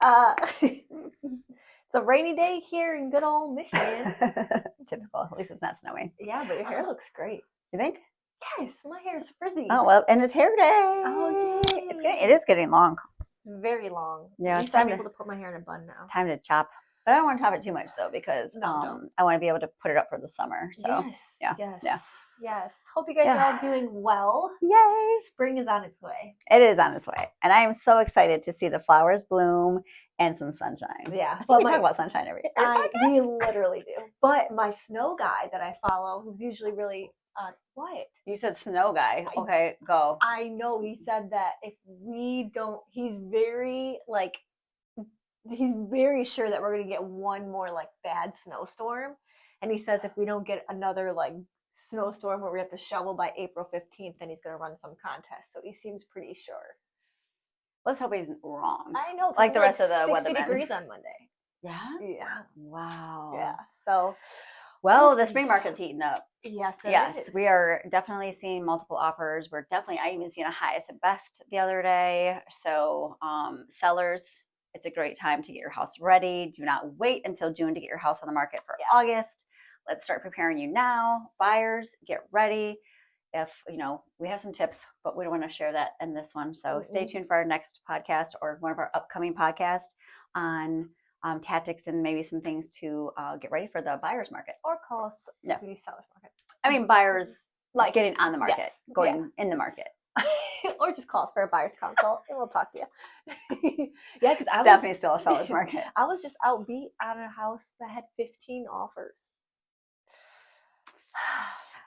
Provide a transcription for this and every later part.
It's a rainy day here in good old Michigan. Typical. At least it's not snowing. Yeah, but your hair looks great. You think? Yes, my hair is frizzy. Oh well, and it's hair day. Oh, yay. It is getting long. It's very long. Yeah, At it's least I'm time able to put my hair in a bun now. Time to chop. But I don't want to chop it too much though, because No. I want to be able to put it up for the summer. So Yes. Hope you guys are all doing well. Yay! Spring is on its way. It is on its way, and I am so excited to see the flowers bloom and some sunshine. Yeah, but we talk about sunshine every we literally do. But my snow guy that I follow, who's usually really quiet. You said snow guy. Okay, go. I know. He said that if we don't, he's very sure that we're going to get one more like bad snowstorm. And he says if we don't get another like snowstorm where we have to shovel by April 15th, then he's going to run some contest. So he seems pretty sure. Let's hope he's wrong. I know. Like the rest of the 60 degrees on Monday. Yeah? Yeah. Wow. Yeah. So, well, the spring market's heating up. Yes, yes, we are definitely seeing multiple offers. I even seen a highest and best the other day. So sellers, it's a great time to get your house ready. Do not wait until June to get your house on the market for August. Let's start preparing you now. Buyers, get ready. If, we have some tips, but we don't want to share that in this one. So stay tuned for our next podcast or one of our upcoming podcasts on tactics and maybe some things to get ready for the buyer's market. Or call us if we seller's market. I mean, buyers like getting on the market, going in the market. Or just call us for a buyer's consult and we'll talk to you. Yeah, because I was definitely still a seller's market. I was just outbeat on a house that had 15 offers.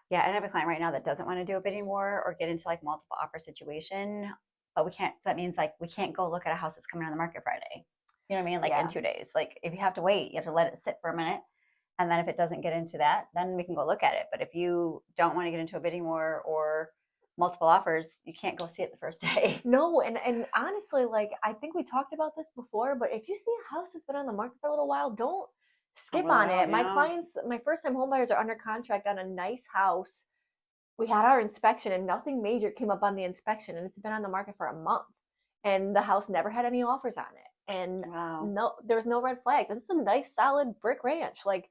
Yeah, and I have a client right now that doesn't want to do a bidding war or get into like multiple offer situation, but we can't. So that means like we can't go look at a house that's coming on the market Friday. You know what I mean? Like in 2 days. Like if you have to wait, you have to let it sit for a minute. And then if it doesn't get into that, then we can go look at it. But if you don't want to get into a bidding war or multiple offers, you can't go see it the first day. No, and honestly, like I think we talked about this before, but if you see a house that's been on the market for a little while, don't skip on it. My clients, my first-time homebuyers are under contract on a nice house. We had our inspection and nothing major came up on the inspection, and it's been on the market for a month. And the house never had any offers on it. And no, there was no red flags. It's a nice, solid brick ranch. Like,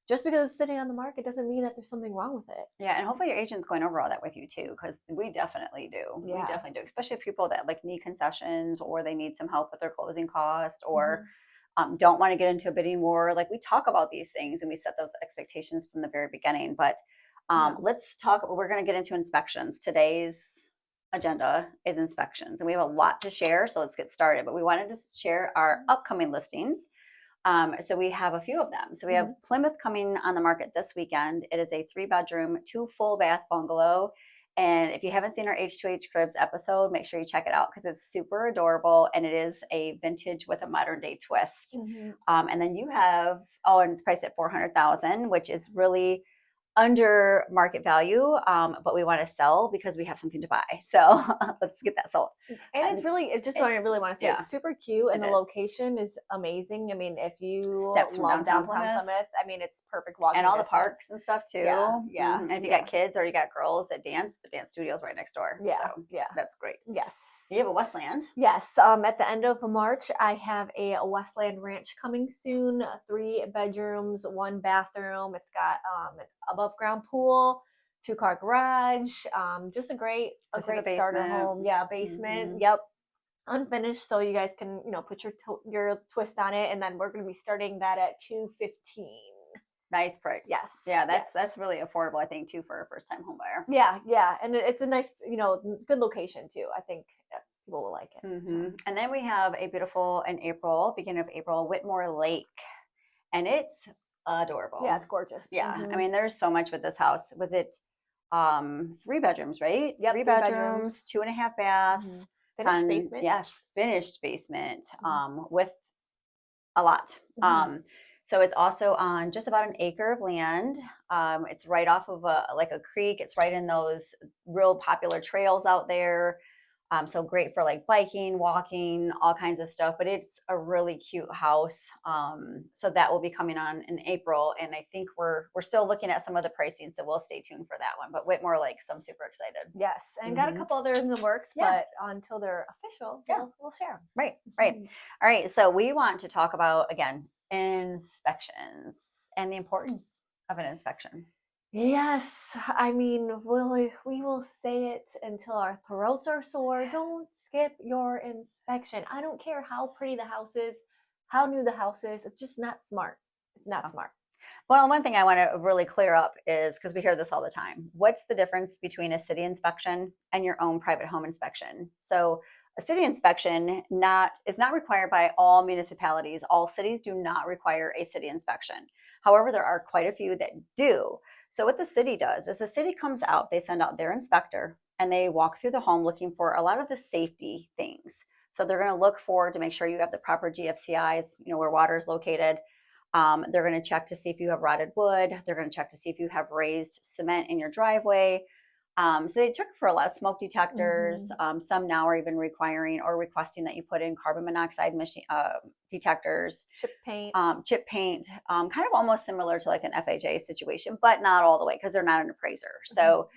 just because it's sitting on the market doesn't mean that there's something wrong with it. Yeah, and hopefully your agent's going over all that with you too, because we definitely do. Yeah. We definitely do, especially people that like need concessions or they need some help with their closing cost or don't want to get into a bidding war. Like we talk about these things and we set those expectations from the very beginning. But let's talk. We're going to get into inspections. Today's agenda is inspections, and we have a lot to share. So let's get started. But we wanted to share our upcoming listings. So we have a few of them. So we have Plymouth coming on the market this weekend. It is a 3-bedroom, 2 full bath bungalow. And if you haven't seen our H2H Cribs episode, make sure you check it out because it's super adorable. And it is a vintage with a modern day twist. And then you have, and it's priced at $400,000, which is really under market value, but we want to sell because we have something to buy. So let's get that sold. And it's really, I really want to say, it's super cute and the location is amazing. I mean, if you love downtown Plymouth, I mean, it's perfect walking. And all the parks and stuff too. Yeah. And if you got kids or you got girls that dance, the dance studio is right next door. Yeah. So that's great. Yes. You have a Westland. Yes. At the end of March, I have a Westland ranch coming soon. 3 bedrooms, 1 bathroom. It's got an above ground pool, 2-car garage. Just a great starter home. Yeah, basement. Yep. Unfinished, so you guys can put your twist on it, and then we're going to be starting that at $215,000. Nice price. Yes. Yeah, that's really affordable, I think, too, for a first-time home buyer. Yeah, and it's a nice, good location too. I think people will like it. So. And then we have a beautiful beginning of April, Whitmore Lake, and it's adorable. Yeah, it's gorgeous. Yeah, I mean, there's so much with this house. Was it 3 bedrooms, right? Yep, 3 bedrooms, 2.5 baths. Finished basement. Yes, finished basement with a lot. So it's also on just about an acre of land. It's right off of a creek. It's right in those real popular trails out there. So great for like biking, walking, all kinds of stuff, but it's a really cute house. So that will be coming on in April. And I think we're still looking at some of the pricing. So we'll stay tuned for that one, but Whitmore Lake, so I'm super excited. Yes. And got a couple others in the works, but until they're official, we'll share them. Right. All right. So we want to talk about, again, inspections and the importance of an inspection. Yes, I mean, we will say it until our throats are sore. Don't skip your inspection. I don't care how pretty the house is, how new the house is. It's just not smart. It's not smart. Well, one thing I want to really clear up is, because we hear this all the time, what's the difference between a city inspection and your own private home inspection? So a city inspection is not required by all municipalities. All cities do not require a city inspection. However, there are quite a few that do. So what the city does is the city comes out, they send out their inspector, and they walk through the home looking for a lot of the safety things. So they're going to look for to make sure you have the proper GFCIs, where water is located. They're going to check to see if you have rotted wood. They're going to check to see if you have raised cement in your driveway. So they check for a lot of smoke detectors. Some now are even requiring or requesting that you put in carbon monoxide detectors. Chip paint. Kind of almost similar to like an FHA situation, but not all the way because they're not an appraiser. So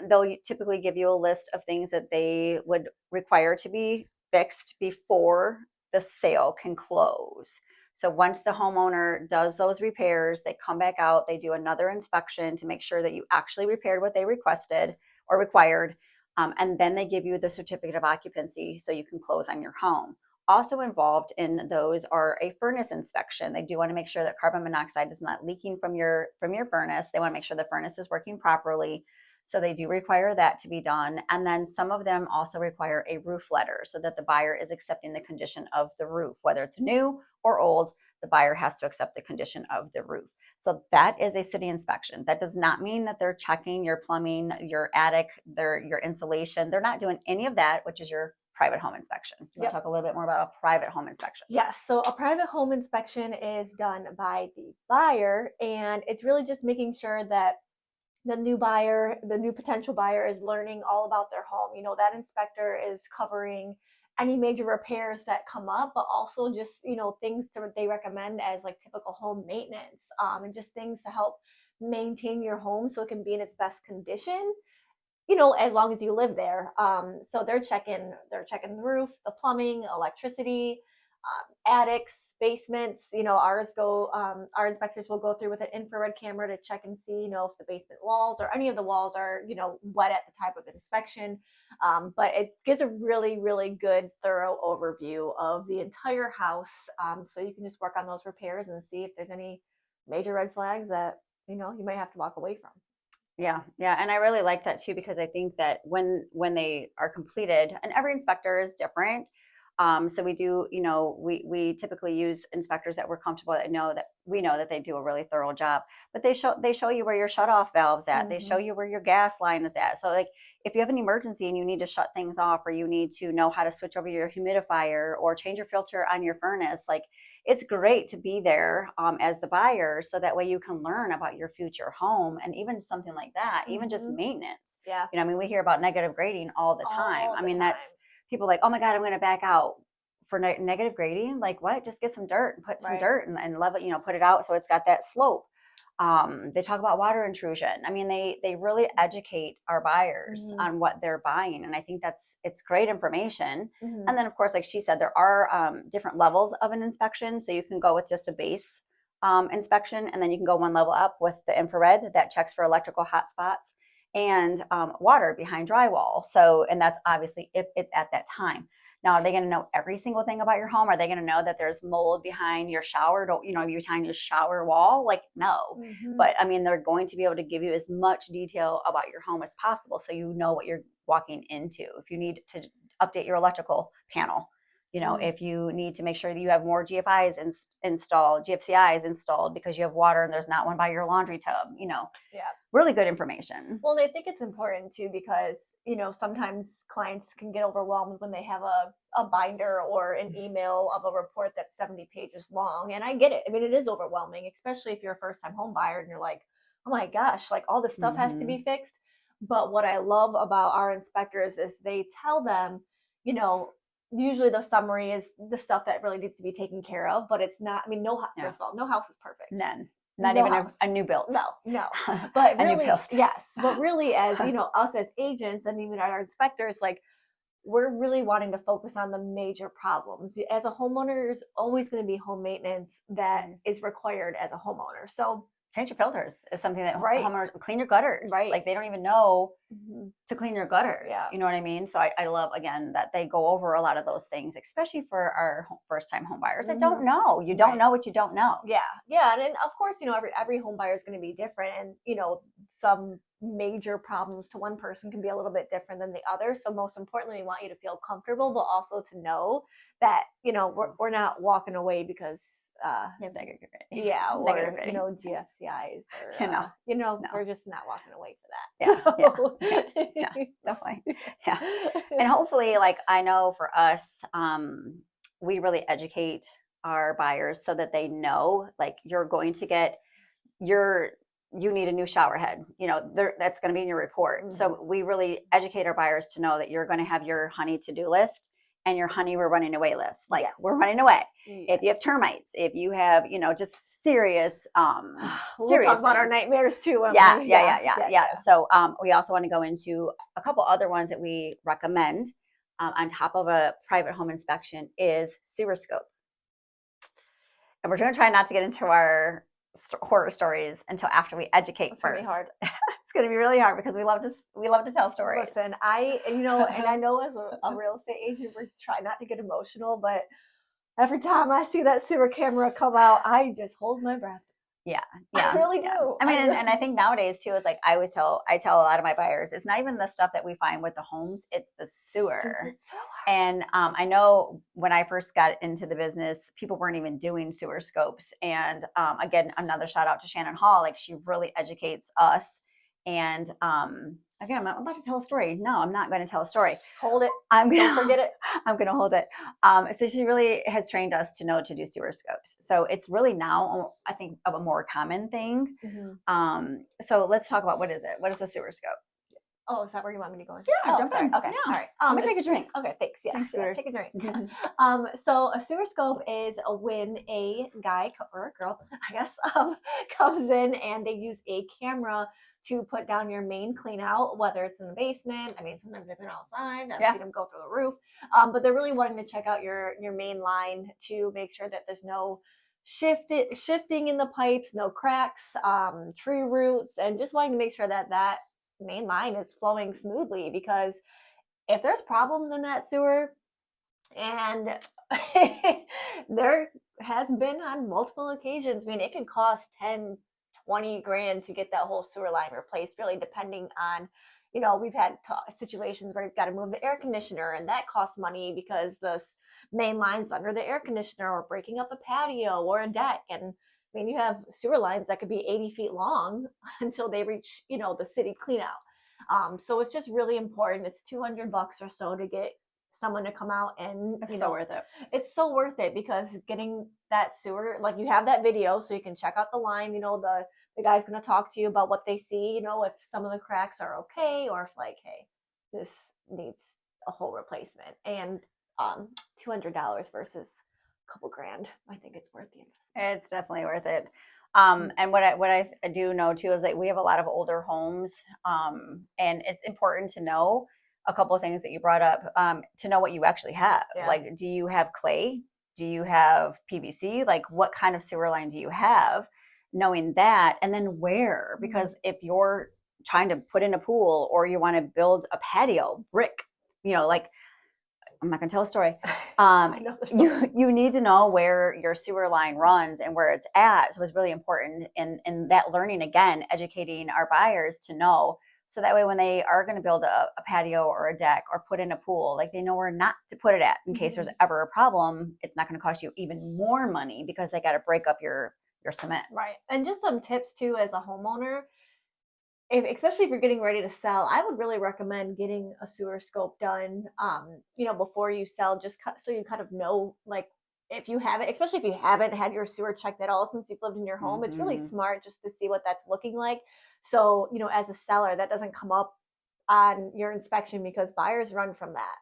they'll typically give you a list of things that they would require to be fixed before the sale can close. So once the homeowner does those repairs, they come back out, they do another inspection to make sure that you actually repaired what they requested or required, and then they give you the certificate of occupancy so you can close on your home. Also involved in those are a furnace inspection. They do want to make sure that carbon monoxide is not leaking from your furnace. They want to make sure the furnace is working properly. So they do require that to be done. And then some of them also require a roof letter so that the buyer is accepting the condition of the roof, whether it's new or old, the buyer has to accept the condition of the roof. So that is a city inspection. That does not mean that they're checking your plumbing, your attic, your insulation. They're not doing any of that, which is your private home inspection. Do you want to talk a little bit more about a private home inspection? Yes. So a private home inspection is done by the buyer, and it's really just making sure that the new potential buyer is learning all about their home. That inspector is covering any major repairs that come up, but also just, things they recommend as like typical home maintenance, and just things to help maintain your home so it can be in its best condition, as long as you live there. So they're checking the roof, the plumbing, electricity, attics, basements. Our inspectors will go through with an infrared camera to check and see, if the basement walls or any of the walls are, wet at the type of inspection. But it gives a really, really good, thorough overview of the entire house. So you can just work on those repairs and see if there's any major red flags that, you might have to walk away from. Yeah. And I really like that too, because I think that when they are completed, and every inspector is different. So we do, we typically use inspectors that we're comfortable that we know that they do a really thorough job, but they show you where your shutoff valve's at. They show you where your gas line is at. So like if you have an emergency and you need to shut things off, or you need to know how to switch over your humidifier or change your filter on your furnace, like it's great to be there as the buyer, so that way you can learn about your future home, and even something like that, even just maintenance. Yeah. We hear about negative grading all the time. That's people like, oh my God, I'm going to back out for negative grading. Like what? Just get some dirt and put some dirt and level, put it out so it's got that slope. They talk about water intrusion. They really educate our buyers on what they're buying. And I think it's great information. And then of course, like she said, there are different levels of an inspection. So you can go with just a base inspection, and then you can go one level up with the infrared that checks for electrical hotspots and water behind drywall. So, and that's obviously if it's at that time. Now, are they going to know every single thing about your home? Are they going to know that there's mold behind your shower? Behind your shower wall? Like, no. But they're going to be able to give you as much detail about your home as possible, so you know what you're walking into. If you need to update your electrical panel, if you need to make sure that you have more GFCIs installed because you have water and there's not one by your laundry tub, really good information. Well, I think it's important too, because, sometimes clients can get overwhelmed when they have a binder or an email of a report that's 70 pages long. And I get it. It is overwhelming, especially if you're a first time home buyer and you're like, oh my gosh, like all this stuff has to be fixed. But what I love about our inspectors is they tell them, you know, usually the summary is the stuff that really needs to be taken care of, but it's not, I mean, first of all, no house is perfect. None. Not No even house. a new build. No. But A new really, build. yes. But really, as us as agents and even our inspectors, like, we're really wanting to focus on the major problems. As a homeowner, there's always going to be home maintenance that is required as a homeowner. So change your filters is something that Right. homeowners clean your gutters. Right. Like they don't even know Mhm. to clean your gutters. Yeah. You know what I mean? So I love again that they go over a lot of those things, especially for our first time home buyers that don't know. You don't Right. know what you don't know. Yeah. And then of course, every home buyer is going to be different, and some major problems to one person can be a little bit different than the other. So most importantly, we want you to feel comfortable, but also to know that we're not walking away because or GFCIs or no. we're just not walking away for that. Yeah, definitely. Yeah. And hopefully, like I know for us, we really educate our buyers so that they know, like, you're going to get you need a new shower head. That's going to be in your report. Mm-hmm. So we really educate our buyers to know that you're going to have your honey to-do list and your honey we're running away list. Like we're running away. Yes. If you have termites, if you have, just serious we'll talk about our nightmares too. Yeah. So we also want to go into a couple other ones that we recommend on top of a private home inspection is sewer scope. And we're going to try not to get into our horror stories until after we educate first. Gonna be hard. It's going to be really hard because we love to tell stories. Listen, and I know as a real estate agent, we're trying not to get emotional, but every time I see that sewer camera come out, I just hold my breath. Yeah. I really do. I mean, and I think nowadays too, it's like I tell a lot of my buyers, it's not even the stuff that we find with the homes, it's the sewer. And I know when I first got into the business, people weren't even doing sewer scopes. And again, another shout out to Shannon Hall, like she really educates us. And again, I'm about to tell a story. No, I'm not going to tell a story. Hold it. Don't forget it. I'm going to hold it. So she really has trained us to know to do sewer scopes. So it's really now, I think, a more common thing. Mm-hmm. So let's talk about what is it? What is a sewer scope? Oh, is that where you want me to go? Yeah, jump in. Okay, yeah. All right. I'm gonna take a drink. Okay, thanks. Yeah, thanks, take a drink. So a sewer scope is when a guy or a girl, I guess, comes in and they use a camera to put down your main clean out, whether it's in the basement. I mean, sometimes they've been outside. I've seen them go through the roof. But they're really wanting to check out your main line to make sure that there's no shifting in the pipes, no cracks, tree roots, and just wanting to make sure that main line is flowing smoothly, because if there's problems in that sewer, and there has been on multiple occasions, I mean, it can cost 10, 20 grand to get that whole sewer line replaced, really depending on, we've had situations where you've got to move the air conditioner, and that costs money because the main line's under the air conditioner, or breaking up a patio or a deck. And I mean, you have sewer lines that could be 80 feet long until they reach, the city clean out. So it's just really important. It's $200 or so to get someone to come out, and it's so worth it. It's so worth it, because getting that sewer, like, you have that video so you can check out the line. The guy's going to talk to you about what they see, if some of the cracks are okay, or if, like, hey, this needs a whole replacement. And $200 versus a couple grand, I think it's worth the investment. It's definitely worth it. And what I do know too is that we have a lot of older homes, and it's important to know a couple of things that you brought up, to know what you actually have. Yeah. Like, do you have clay? Do you have PVC? Like, what kind of sewer line do you have? Knowing that, and then where, because if you're trying to put in a pool, or you want to build a patio, brick, like, I'm not going to tell a story. You need to know where your sewer line runs and where it's at. So it's really important in that learning, again, educating our buyers to know. So that way, when they are going to build a patio or a deck or put in a pool, like, they know where not to put it at in case there's ever a problem. It's not going to cost you even more money because they got to break up your cement. Right. And just some tips too, as a homeowner, especially if you're getting ready to sell, I would really recommend getting a sewer scope done, before you sell, just so you kind of know, like, if you haven't, especially if you haven't had your sewer checked at all since you've lived in your home, it's really smart just to see what that's looking like. So, as a seller, that doesn't come up on your inspection because buyers run from that.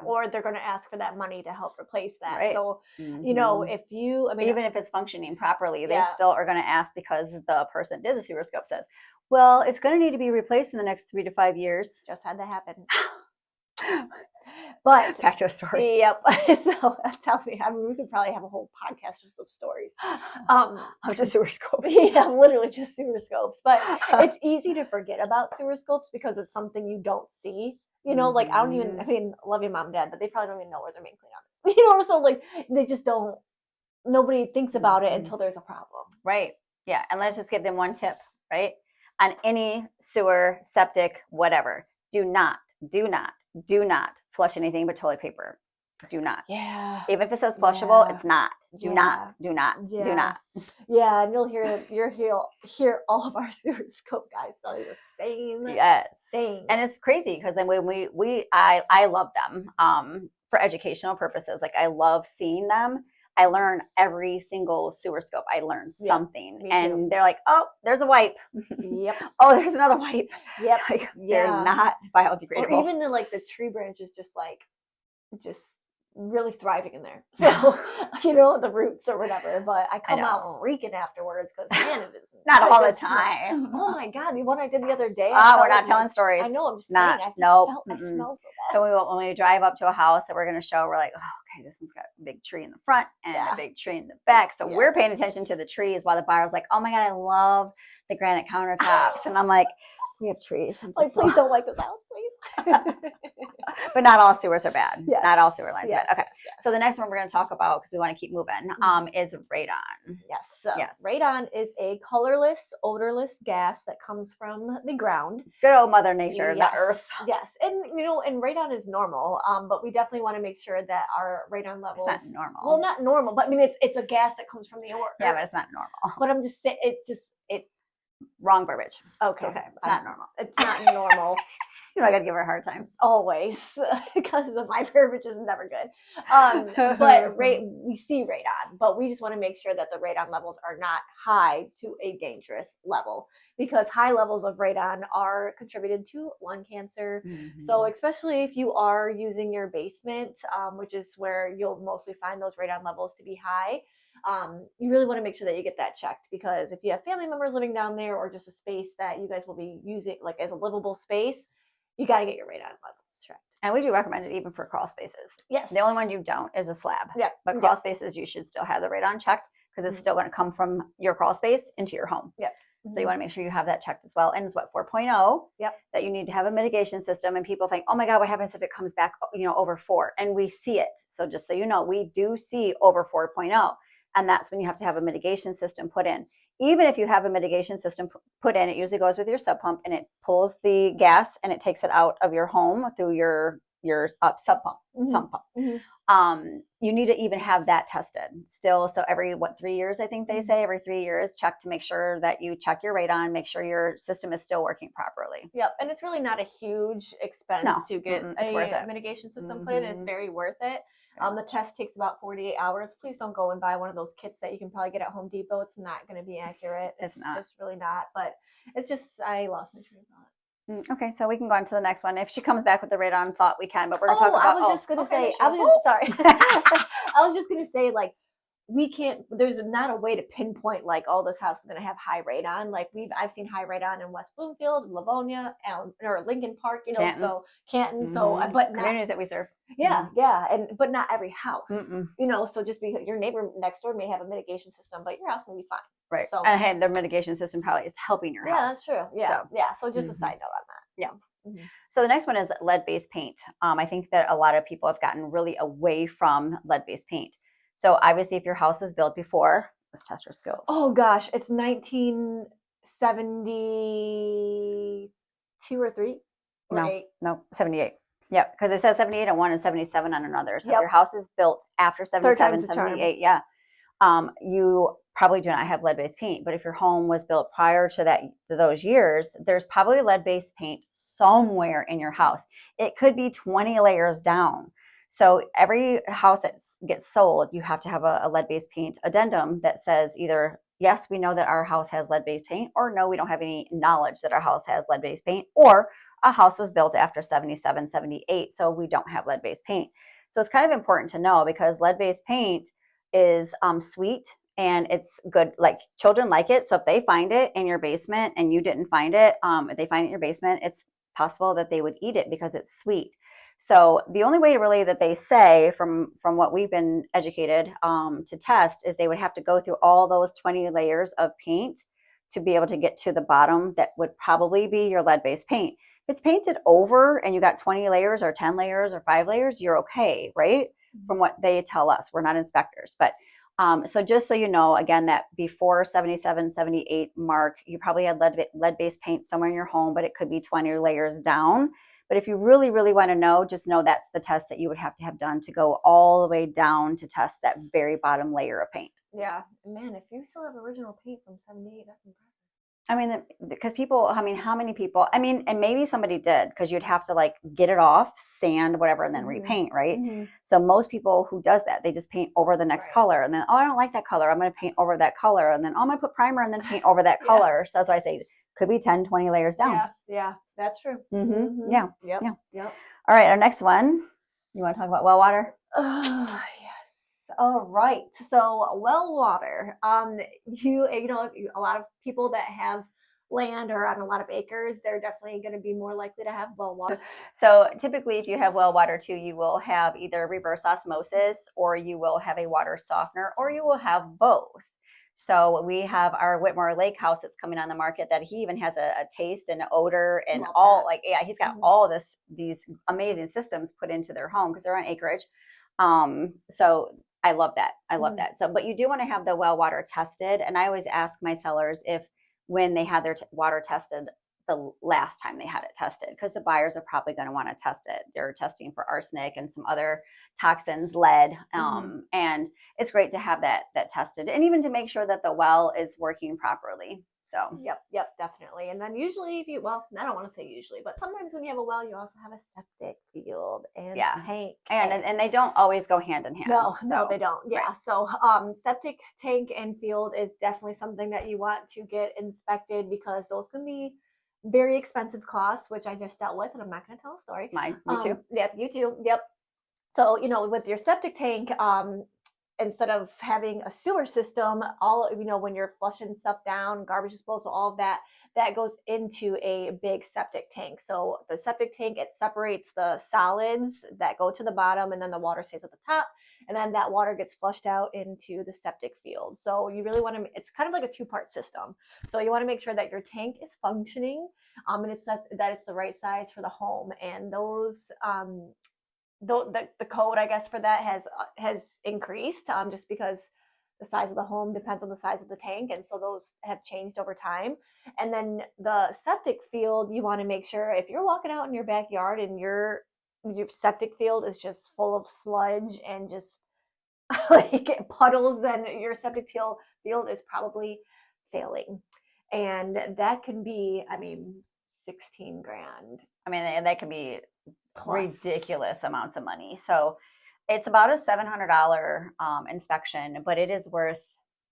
Or they're going to ask for that money to help replace that. Right. So, if you, even if it's functioning properly, they still are going to ask because the person did the sewer scope says, well, it's going to need to be replaced in the next 3 to 5 years. Just had that happen. But back to a story. Yep. So tell me, we could probably have a whole podcast just of stories. Of just sewer scopes. Yeah, literally just sewer scopes. But it's easy to forget about sewer scopes because it's something you don't see. Like I love your mom and dad, but they probably don't even know where their main clean out is. So like they just don't. Nobody thinks about it until there's a problem. Right. Yeah. And let's just give them one tip, right? On any sewer, septic, whatever, do not flush anything but toilet paper. Do not. Yeah. Even if it says flushable, it's not. Do not. Yeah, and you'll hear all of our sewer scope guys tell you the same thing. And it's crazy because then when I love them for educational purposes. Like I love seeing them. I learn every single sewer scope. I learn something. And they're like, oh, there's a wipe. Yep. Oh, there's another wipe. Yep. Like, they're not biodegradable. Or even the tree branches just really thriving in there. So, the roots or whatever. But I come out reeking afterwards because, man, it is not all the time. Oh my God. The one I did the other day. We're not telling stories. I know. I'm just saying. I smelled so bad. So when we drive up to a house that we're going to show, we're like, oh, okay, this one's got a big tree in the front and a big tree in the back. So we're paying attention to the trees while the buyer's like, oh my God, I love the granite countertops. And I'm like, we have trees. Like, please don't like this house, please. But not all sewers are bad. Yes. Not all sewer lines are bad. Okay. Yes. So the next one we're going to talk about, because we want to keep moving, is radon. Yes. So radon is a colorless, odorless gas that comes from the ground. Good old Mother Nature, the earth. Yes. And, and radon is normal, but we definitely want to make sure that our radon levels. It's not normal. Well, not normal, but it's a gas that comes from the earth. Yeah, but it's not normal. But I'm just saying, wrong verbiage. Okay. It's not normal. It's not normal. I got to give her a hard time. Always. Because my verbiage is never good. But we see radon, but we just want to make sure that the radon levels are not high to a dangerous level, because high levels of radon are contributed to lung cancer. Mm-hmm. So especially if you are using your basement, which is where you'll mostly find those radon levels to be high, you really want to make sure that you get that checked, because if you have family members living down there or just a space that you guys will be using like as a livable space, you got to get your radon levels checked. And we do recommend it even for crawl spaces. Yes. The only one you don't is a slab. Yeah. But crawl spaces, you should still have the radon checked, because it's still going to come from your crawl space into your home. Yep. So you want to make sure you have that checked as well. And it's 4.0 that you need to have a mitigation system. And people think, oh my God, what happens if it comes back, over 4? And we see it. So just so you know, we do see over 4.0. And that's when you have to have a mitigation system put in. Even if you have a mitigation system put in, it usually goes with your sub pump, and it pulls the gas and it takes it out of your home through your sub pump. Mm-hmm. You need to even have that tested still. So every 3 years, I think they say, every 3 years, check to make sure that you check your radon, make sure your system is still working properly. Yep. And it's really not a huge expense to get a mitigation system put in. It's very worth it. The test takes about 48 hours. Please don't go and buy one of those kits that you can probably get at Home Depot. It's not going to be accurate. It's not. Just really not. But it's just, I lost my train of thought. Okay, so we can go on to the next one. If she comes back with the radon thought, we can. But we're going to talk about. I was just going to say. I was just going to say, like, we can't. There's not a way to pinpoint like, oh, this house is going to have high radon. Like I've seen high radon in West Bloomfield, Livonia, or Lincoln Park. Canton. So Canton. Mm-hmm. So, but not communities that we serve. Yeah, but not every house. So just because your neighbor next door may have a mitigation system, but your house may be fine. Right. So and their mitigation system probably is helping your house. Yeah, that's true. Yeah. So just a side note on that. Yeah. Mm-hmm. So the next one is lead-based paint. I think that a lot of people have gotten really away from lead-based paint. So obviously, if your house was built before, let's test your skills. Oh gosh, it's 1972 or 3 or 8? No, 78. Yeah, because it says 78 on one and 77 on another. So if your house is built after 77, 78, you probably do not have lead-based paint. But if your home was built prior to those years, there's probably lead-based paint somewhere in your house. It could be 20 layers down. So every house that gets sold, you have to have a lead-based paint addendum that says either, yes, we know that our house has lead-based paint, or no, we don't have any knowledge that our house has lead-based paint, or a house was built after 77, 78, so we don't have lead-based paint. So it's kind of important to know because lead-based paint is sweet and it's good. Like children like it. So if they find it in your basement and you didn't find it, if they find it in your basement, it's possible that they would eat it because it's sweet. So the only way really that they say from what we've been educated to test is they would have to go through all those 20 layers of paint to be able to get to the bottom that would probably be your lead-based paint. If it's painted over and you got 20 layers or 10 layers or 5 layers, you're okay, right? From what they tell us. We're not inspectors. But so just so you know, again, that before 77, 78 mark, you probably had lead-based paint somewhere in your home, but it could be 20 layers down. But if you really, really want to know, just know that's the test that you would have to have done to go all the way down to test that very bottom layer of paint. Yeah. Man, if you still have original paint from 78, that's impressive. I mean, because people, I mean, how many people, I mean, and maybe somebody did because you'd have to like get it off, sand, whatever, and then repaint, right? So most people who does that, they just paint over the next color and then, oh, I don't like that color. I'm going to paint over that color. And then, oh, I'm going to put primer and then paint over that color. So that's why I say could be 10, 20 layers down. Yeah, that's true. Yeah. Yep. All right, our next one. You want to talk about well water? Yes. All right. So well water. You know, a lot of people that have land or on a lot of acres, they're definitely going to be more likely to have well water. So typically, if you have well water too, you will have either reverse osmosis, or you will have a water softener, or you will have both. So we have our Whitmore Lake house that's coming on the market that he even has a taste and odor and all like, yeah, he's got all these amazing systems put into their home because they're on acreage. So I love that. I love that. So, but you do want to have the well water tested. And I always ask my sellers if when they had their water tested the last time they had it tested, because the buyers are probably going to want to test it. They're testing for arsenic and some other toxins, lead, and it's great to have that tested, and even to make sure that the well is working properly. So yep, definitely. And then usually, if you, well, I don't want to say usually, but sometimes when you have a well, you also have a septic field and tank, and they don't always go hand in hand. No, they don't. Yeah. So septic tank and field is definitely something that you want to get inspected because those can be very expensive costs, which I just dealt with, and I'm not going to tell a story. Me too. Yep, you too. Yep. So, you know, with your septic tank, instead of having a sewer system, all, you know, when you're flushing stuff down, garbage disposal, all of that, that goes into a big septic tank. So the septic tank, it separates the solids that go to the bottom, and then the water stays at the top, and then that water gets flushed out into the septic field. So you really want to, it's kind of like a two-part system. So you want to make sure that your tank is functioning, and it's that it's the right size for the home. And those the code, I guess, for that has increased, just because the size of the home depends on the size of the tank, and so those have changed over time. And then the septic field, you want to make sure if you're walking out in your backyard and your septic field is just full of sludge and just like puddles, then your septic field is probably failing, and that can be, I mean, 16 grand. I mean, and that can be ridiculous amounts of money. So it's about a $700 inspection, but it is worth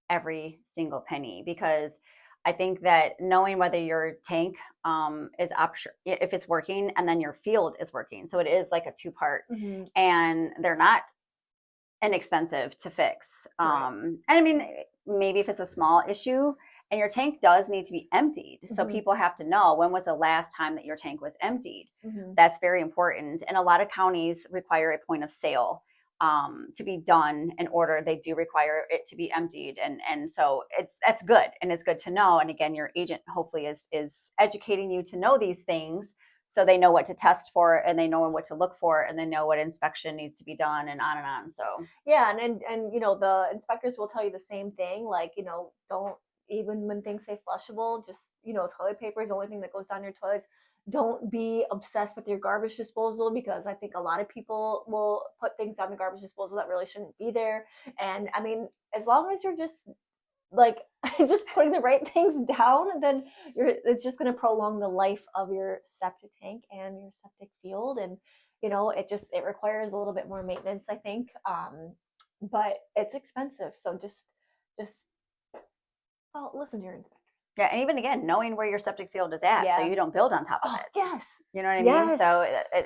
every single penny, because I think that knowing whether your tank is if it's working, and then your field is working. So it is like a two-part, and they're not inexpensive to fix. And I mean, maybe if it's a small issue, and your tank does need to be emptied. So people have to know, when was the last time that your tank was emptied? That's very important. And a lot of counties require a point of sale to be done in order. They do require it to be emptied. And so that's good. And it's good to know. And again, your agent hopefully is educating you to know these things, so they know what to test for, and they know what to look for, and they know what inspection needs to be done, and on and on. So yeah, and you know, the inspectors will tell you the same thing, like, you know, don't, even when things say flushable, just, you know, toilet paper is the only thing that goes down your toilets. Don't be obsessed with your garbage disposal, because I think a lot of people will put things down the garbage disposal that really shouldn't be there. And I mean, as long as you're just like just putting the right things down, then it's just going to prolong the life of your septic tank and your septic field. And you know, it requires a little bit more maintenance, I think, but it's expensive. So just well, listen to your inspectors. Yeah, and even again, knowing where your septic field is at, so you don't build on top of it. Yes. You know what I mean? So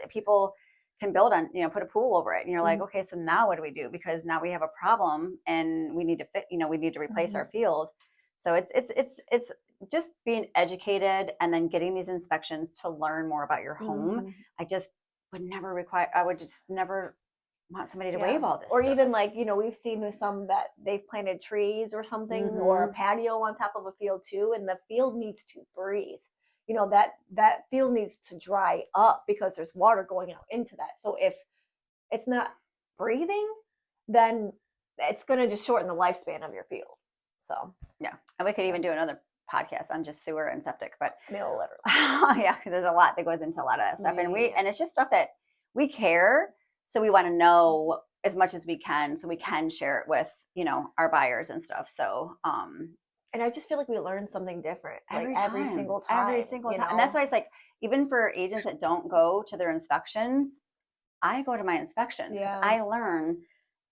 people can build on, put a pool over it, and you're like, okay, so now what do we do? Because now we have a problem, and we need to we need to replace our field. So it's just being educated, and then getting these inspections to learn more about your home. I just would never I would just never want somebody to waive all this or stuff. even like we've seen with some that they've planted trees or something, or a patio on top of a field too, and the field needs to breathe. That field needs to dry up because there's water going out into that. So if it's not breathing, then it's going to just shorten the lifespan of your field. So yeah, and we could even do another podcast on just sewer and septic, but literally. Yeah, because there's a lot that goes into a lot of that stuff, and it's just stuff that we care. So we want to know as much as we can, so we can share it with, our buyers and stuff. So, and I just feel like we learn something different every single time. And that's why it's like, even for agents that don't go to their inspections, I go to my inspections. Yeah. I learn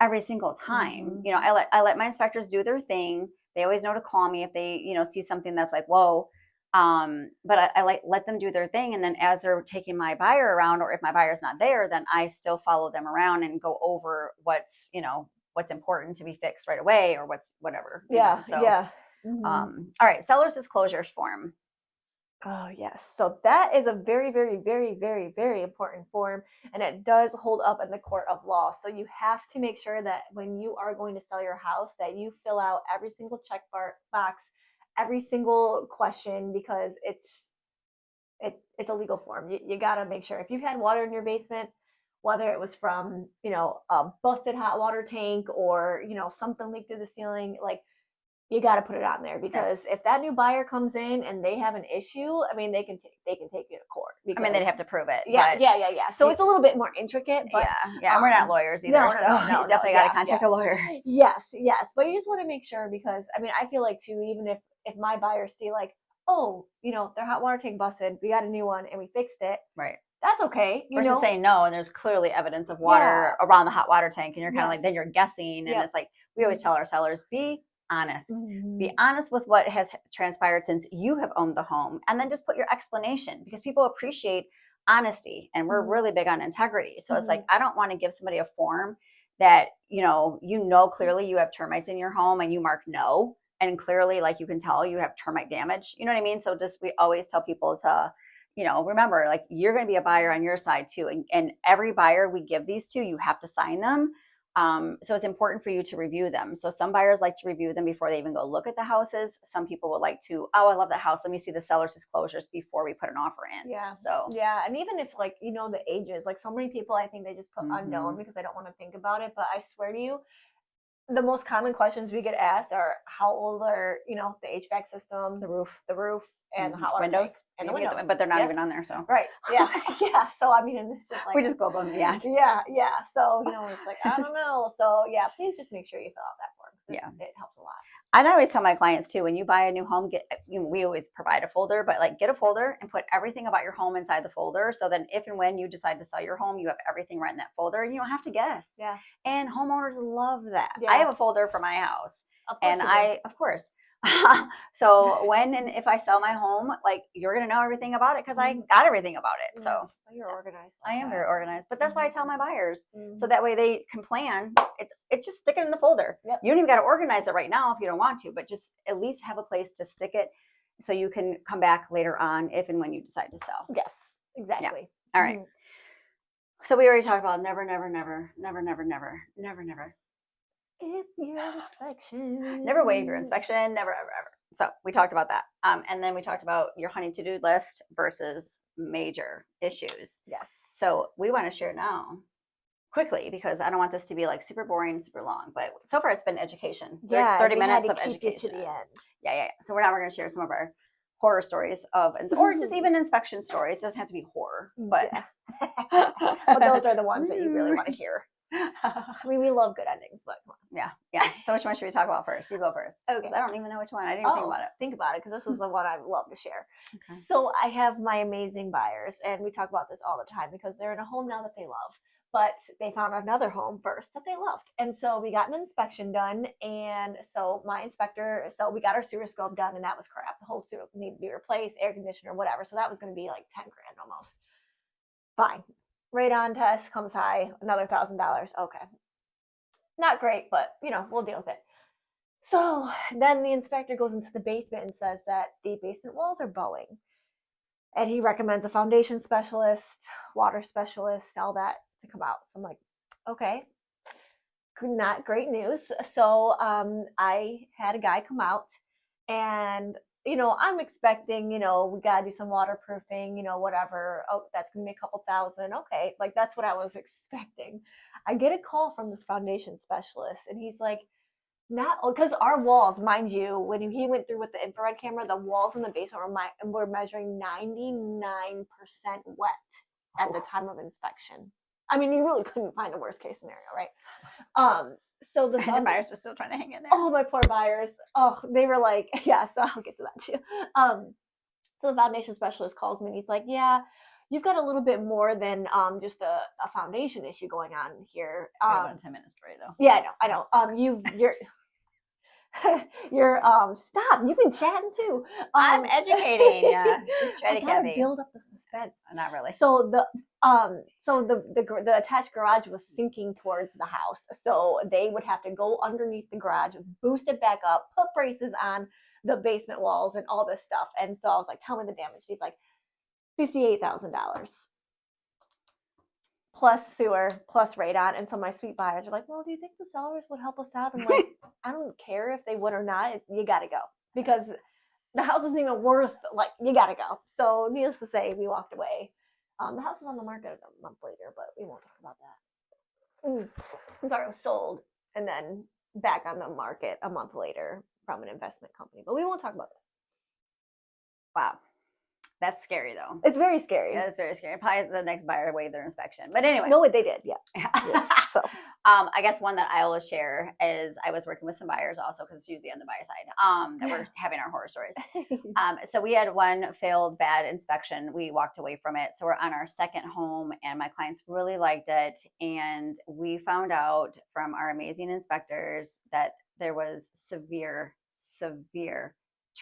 every single time. I let my inspectors do their thing. They always know to call me if they, see something that's like, whoa. But I let them do their thing. And then as they're taking my buyer around, or if my buyer's not there, then I still follow them around and go over what's important to be fixed right away, or whatever. All right. Seller's disclosures form. Oh, yes. So that is a very, very, very, very, very important form, and it does hold up in the court of law. So you have to make sure that when you are going to sell your house, that you fill out every single check box, every single question, because it's a legal form. You got to make sure if you've had water in your basement, whether it was from, a busted hot water tank, or, something leaked through the ceiling, like, you got to put it on there, because if that new buyer comes in and they have an issue, I mean, they can take you to court. Because, they'd have to prove it. Yeah. So it's a little bit more intricate. But, and we're not lawyers either. No, you definitely got to contact a lawyer. Yes. But you just want to make sure, because, I feel like too, even if my buyers see like, oh, their hot water tank busted, we got a new one and we fixed it. Right. That's okay. Versus saying no, and there's clearly evidence of water around the hot water tank, and you're kind of like, then you're guessing. And it's like, we always tell our sellers, be honest. Be honest with what has transpired since you have owned the home, and then just put your explanation, because people appreciate honesty, and we're really big on integrity. So it's like, I don't want to give somebody a form that clearly you have termites in your home, and you mark no, and clearly, like, you can tell you have termite damage. You know what I mean? So we always tell people to remember, like, you're going to be a buyer on your side too, and every buyer we give these to, you have to sign them. So it's important for you to review them. So some buyers like to review them before they even go look at the houses. Some people would like to, I love the house, let me see the seller's disclosures before we put an offer in. Yeah. So and even if, like, the ages, like, so many people, I think they just put unknown because they don't want to think about it. But I swear to you, the most common questions we get asked are, how old are, the HVAC system, the roof, and the hot water windows, tank, and the windows, but they're not even on there. So right, yeah. So and it's just like, we just go above and beyond. Yeah. So it's like, I don't know. So please just make sure you fill out that form. It helps a lot. I always tell my clients too, when you buy a new home, we always provide a folder, but like, get a folder and put everything about your home inside the folder. So then if and when you decide to sell your home, you have everything right in that folder, and you don't have to guess. Yeah. And homeowners love that. Yeah. I have a folder for my house, and of course. So when and if I sell my home, like, you're going to know everything about it, because I got everything about it. So you're organized. I am very organized, but that's why I tell my buyers, so that way they can plan. It's just stick it in the folder. Yep. You don't even got to organize it right now if you don't want to, but just at least have a place to stick it, so you can come back later on if and when you decide to sell. Yes, exactly. Yeah. All right. So we already talked about never. If your inspection. Never waive your inspection. Never, ever. So we talked about that. And then we talked about your honey to-do list versus major issues. Yes. So we want to share now quickly, because I don't want this to be like super boring, super long. But so far it's been education. 30 minutes of education. To the end. Yeah. So we're going to share some of our horror stories or just even inspection stories. It doesn't have to be horror, but but those are the ones that you really want to hear. We love good endings, but come on. Yeah. So which one should we talk about first? You go first. Okay. I don't even know which one. I didn't think about it. Think about it, because this was the one I love to share. Okay. So I have my amazing buyers, and we talk about this all the time, because they're in a home now that they love. but they found another home first that they loved. And so we got an inspection done. And so my inspector, so we got our sewer scope done, and that was crap. The whole sewer needed to be replaced, air conditioner, whatever. So that was going to be like 10 grand almost. Fine. Radon test comes high, another $1,000. Okay. Not great, but we'll deal with it. So then the inspector goes into the basement and says that the basement walls are bowing. And he recommends a foundation specialist, water specialist, all that to come out. So I'm like, okay, not great news. So I had a guy come out, and I'm expecting, we got to do some waterproofing, whatever. Oh, that's going to be a couple thousand. Okay. Like, that's what I was expecting. I get a call from this foundation specialist, and he's like, not because our walls, mind you, when he went through with the infrared camera, the walls in the basement were measuring 99% wet at the time of inspection. I mean, you really couldn't find a worst case scenario, right? So the buyers were still trying to hang in there. Oh, my poor buyers. Oh, they were like, yeah. So I'll get to that too. So the foundation specialist calls me, and he's like, yeah, you've got a little bit more than just a foundation issue going on here. About a 10-minute story though. Yeah, I know. You're stop. You've been chatting too. I'm educating. Yeah, she's trying to build up the suspense. Not really. So the attached garage was sinking towards the house, so they would have to go underneath the garage, boost it back up, put braces on the basement walls, and all this stuff. And so I was like, "Tell me the damage." He's like, $58,000. Plus sewer, plus radon. And so my sweet buyers are like, well, do you think the sellers would help us out? I'm like, I don't care if they would or not. You got to go, because the house isn't even worth, like, you got to go. So needless to say, we walked away. The house was on the market a month later, but we won't talk about that. I'm sorry, it was sold and then back on the market a month later from an investment company, but we won't talk about that. Wow. That's scary though. It's very scary. That's very scary. Probably the next buyer waived their inspection. But anyway. No, they did. Yeah. So I guess one that I will share is I was working with some buyers also, because it's usually on the buyer side, that we're having our horror stories. So we had one failed bad inspection. We walked away from it. So we're on our second home, and my clients really liked it. And we found out from our amazing inspectors that there was severe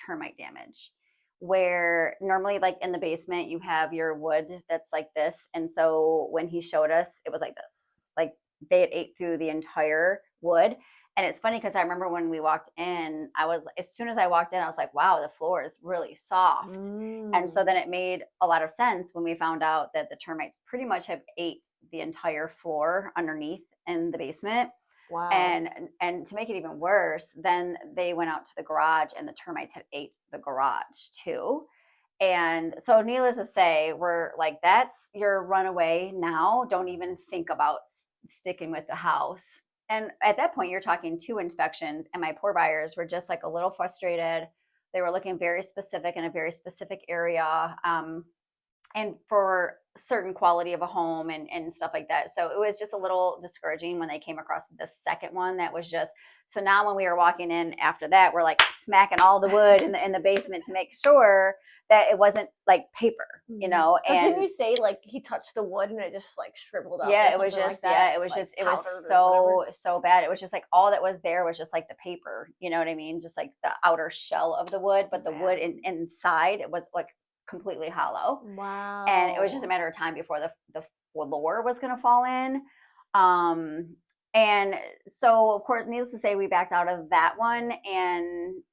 termite damage, where normally, like in the basement, you have your wood that's like this. And so when he showed us, it was like this, like they had ate through the entire wood. And it's funny because I remember when we walked in, as soon as I walked in, I was like, wow, the floor is really soft. And so then it made a lot of sense when we found out that the termites pretty much have ate the entire floor underneath in the basement. Wow. And to make it even worse, then they went out to the garage, and the termites had ate the garage too. And so needless to say, we're like, that's your runaway now. Don't even think about sticking with the house. And at that point, you're talking 2 inspections, and my poor buyers were just like a little frustrated. They were looking very specific in a very specific area. And for certain quality of a home and stuff like that. So it was just a little discouraging when they came across the second one that was just, so now when we were walking in after that, we're like smacking all the wood in the basement to make sure that it wasn't like paper, And didn't you say like he touched the wood and it just like shriveled up? Yeah, it was just, it was so bad. It was just like all that was there was just like the paper, you know what I mean? Just like the outer shell of the wood, but the wood inside, it was like completely hollow. Wow. And it was just a matter of time before the floor was going to fall in. And so, of course, needless to say, we backed out of that one. And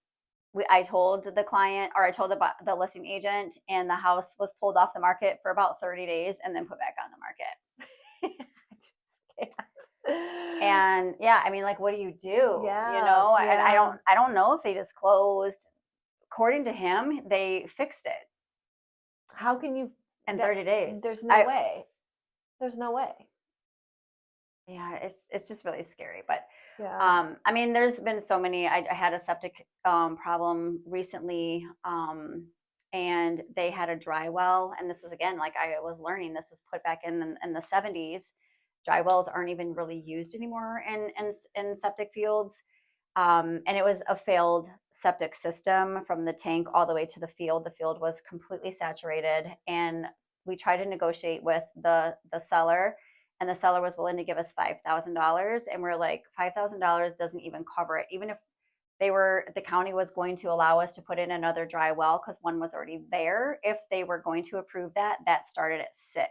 I told the client, or I told the listing agent, and the house was pulled off the market for about 30 days and then put back on the market. And yeah, I mean, like, what do you do? Yeah. And I don't know if they just closed. According to him, they fixed it. How can you in 30 days? There's no way. There's no way. Yeah, it's just really scary. But yeah. I mean, there's been so many. I had a septic problem recently, and they had a dry well. And this was, again, like I was learning, this was put back in the 70s. Dry wells aren't even really used anymore in septic fields. And it was a failed septic system from the tank all the way to the field. The field was completely saturated, and we tried to negotiate with the seller, and the seller was willing to give us $5,000. And we're like, $5,000 doesn't even cover it. Even if the county was going to allow us to put in another dry well because one was already there. If they were going to approve that, that started at 6.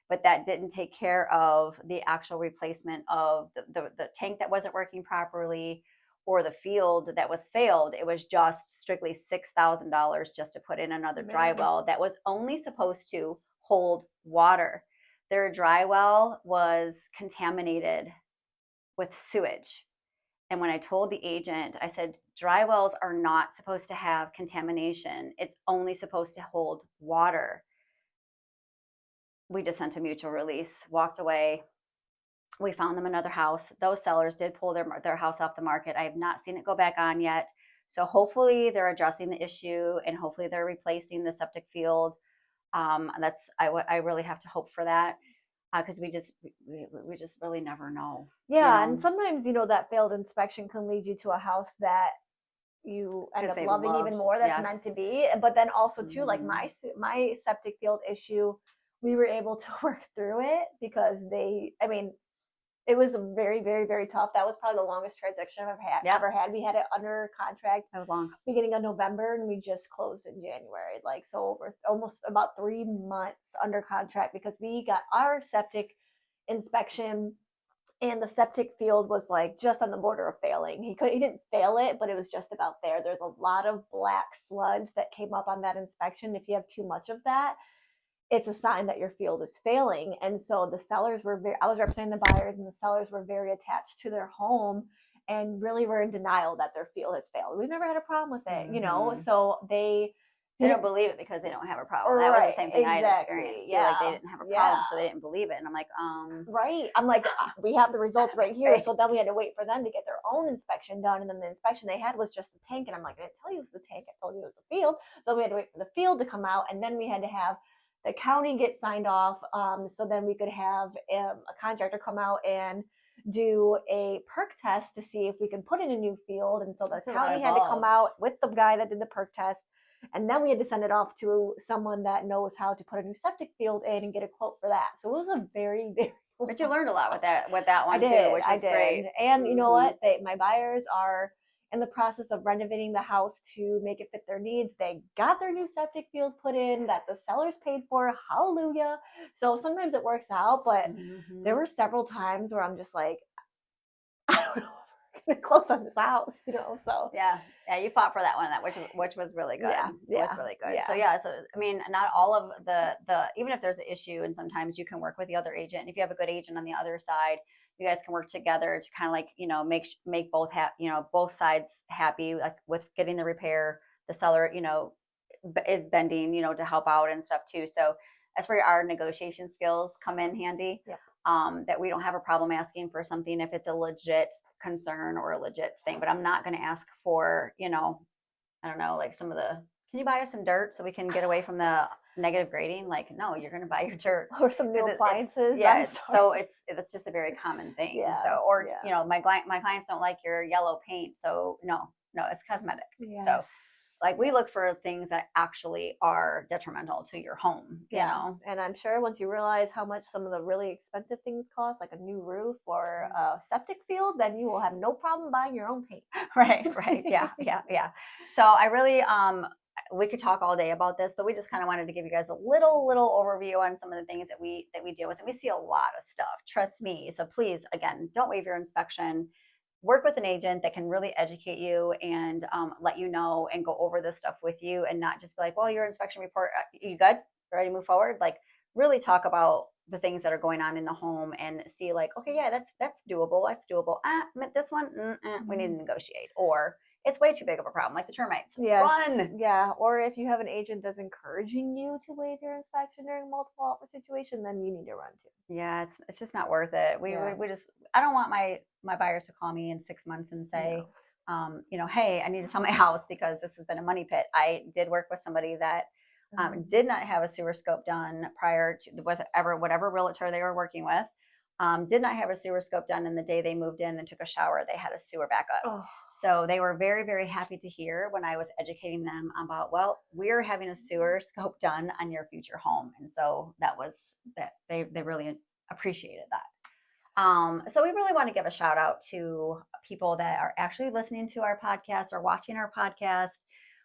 But that didn't take care of the actual replacement of the tank that wasn't working properly or the field that was failed. It was just strictly $6,000 just to put in another dry well that was only supposed to hold water. Their dry well was contaminated with sewage. And when I told the agent, I said, dry wells are not supposed to have contamination. It's only supposed to hold water. We just sent a mutual release, walked away. We found them another house. Those sellers did pull their house off the market. I have not seen it go back on yet. So hopefully they're addressing the issue and hopefully they're replacing the septic field. I really have to hope for that. Because we just really never know. Yeah, and sometimes that failed inspection can lead you to a house that you end up loving even more. That's meant to be. But then also too, like my septic field issue, we were able to work through it because it was very, very, very tough. That was probably the longest transaction I've ever had. We had it under contract. That was long. Beginning of November, and we just closed in January. Like, so over almost about 3 months under contract because we got our septic inspection and the septic field was like just on the border of failing. He didn't fail it, but it was just about there. There's a lot of black sludge that came up on that inspection. If you have too much of that, it's a sign that your field is failing. And so the sellers I was representing the buyers, and the sellers were very attached to their home and really were in denial that their field has failed. We've never had a problem with it, so they don't believe it because they don't have a problem. That was the same thing I had experienced. Yeah. Like they didn't have a problem, so they didn't believe it. And I'm like, Right. I'm like, we have the results right here. So then we had to wait for them to get their own inspection done. And then the inspection they had was just the tank. And I'm like, I didn't tell you it was the tank. I told you it was the field. So we had to wait for the field to come out. And then we had to have the county get signed off. So then we could have a contractor come out and do a perk test to see if we can put in a new field. And so the county had to come out with the guy that did the perk test. And then we had to send it off to someone that knows how to put a new septic field in and get a quote for that. So it was a very, very. But you learned a lot with that one too, which was great. And you know what? My buyers are in the process of renovating the house to make it fit their needs. They got their new septic field put in that the sellers paid for. Hallelujah. So sometimes it works out, but there were several times where I'm just like, I don't know. Close on this house, so yeah, you fought for that one, which was really good. It was really good. So I mean, not all of the even if there's an issue, and sometimes you can work with the other agent. If you have a good agent on the other side, you guys can work together to kind of like make both both sides happy, like with getting the repair. The seller is bending to help out and stuff too. So that's where our negotiation skills come in handy. Yeah. That we don't have a problem asking for something if it's a legit concern or a legit thing. But I'm not going to ask for, I don't know, like some of the, can you buy us some dirt so we can get away from the negative grading? Like, no, you're going to buy your dirt. Or some new appliances. So it's just a very common thing. Yeah, so, or, my clients don't like your yellow paint. So no, it's cosmetic. Yes. So like we look for things that actually are detrimental to your home, you know? And I'm sure once you realize how much some of the really expensive things cost, like a new roof or a septic field, then you will have no problem buying your own paint. Right. Yeah. So I really, we could talk all day about this, but we just kind of wanted to give you guys a little overview on some of the things that we deal with. And we see a lot of stuff, trust me. So please, again, don't waive your inspection. Work with an agent that can really educate you and let you know and go over this stuff with you, and not just be like, well, your inspection report, you good? Ready to move forward? Like really talk about the things that are going on in the home and see like, okay, yeah, that's doable. That's doable. This one, we need to negotiate. Or it's way too big of a problem, like the termites. Yes. Run. Yeah. Or if you have an agent that's encouraging you to waive your inspection during a multiple offer situation, then you need to run too. Yeah, it's just not worth it. We just, I don't want my buyers to call me in 6 months and say, hey, I need to sell my house because this has been a money pit. I did work with somebody that did not have a sewer scope done prior to whatever realtor they were working with. Did not have a sewer scope done, and the day they moved in and took a shower, they had a sewer backup. Oh. So they were very, very happy to hear when I was educating them about, well, we're having a sewer scope done on your future home. And so that was that they really appreciated that. So we really want to give a shout out to people that are actually listening to our podcast or watching our podcast.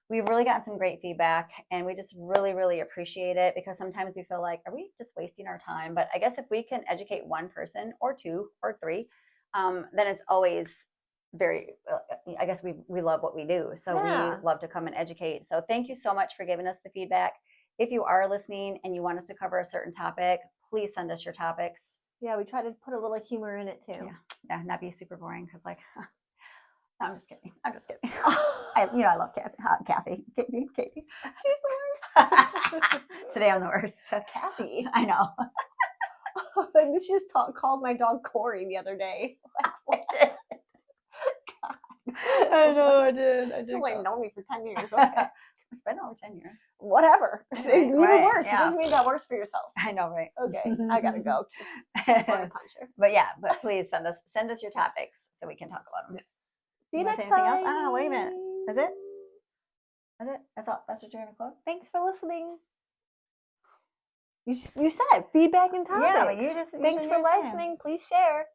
We've really gotten some great feedback, and we just really, really appreciate it, because sometimes we feel like, are we just wasting our time? But I guess if we can educate one person or two or three, then it's always very, I guess we love what we do. So we love to come and educate. So thank you so much for giving us the feedback. If you are listening and you want us to cover a certain topic, please send us your topics. Yeah, we try to put a little humor in it too. Yeah, not be super boring, because like, I'm just kidding. I love Kathy. Katie. She's the worst. Today I'm the worst. Kathy. I know. She just called my dog Corey the other day. I know, I did. You've only known me for 10 years. Okay. It's been over 10 years. Whatever. Right, Even worse. Yeah. It doesn't mean that worse for yourself. I know, right? Okay, I gotta go. But please send us your topics so we can talk about them. Yes. See you next time. Anything else? Oh, wait a minute. Is it? That's all. That's what you're gonna close. Thanks for listening. You said feedback and topics. Yeah, but you just thanks for listening. Please share.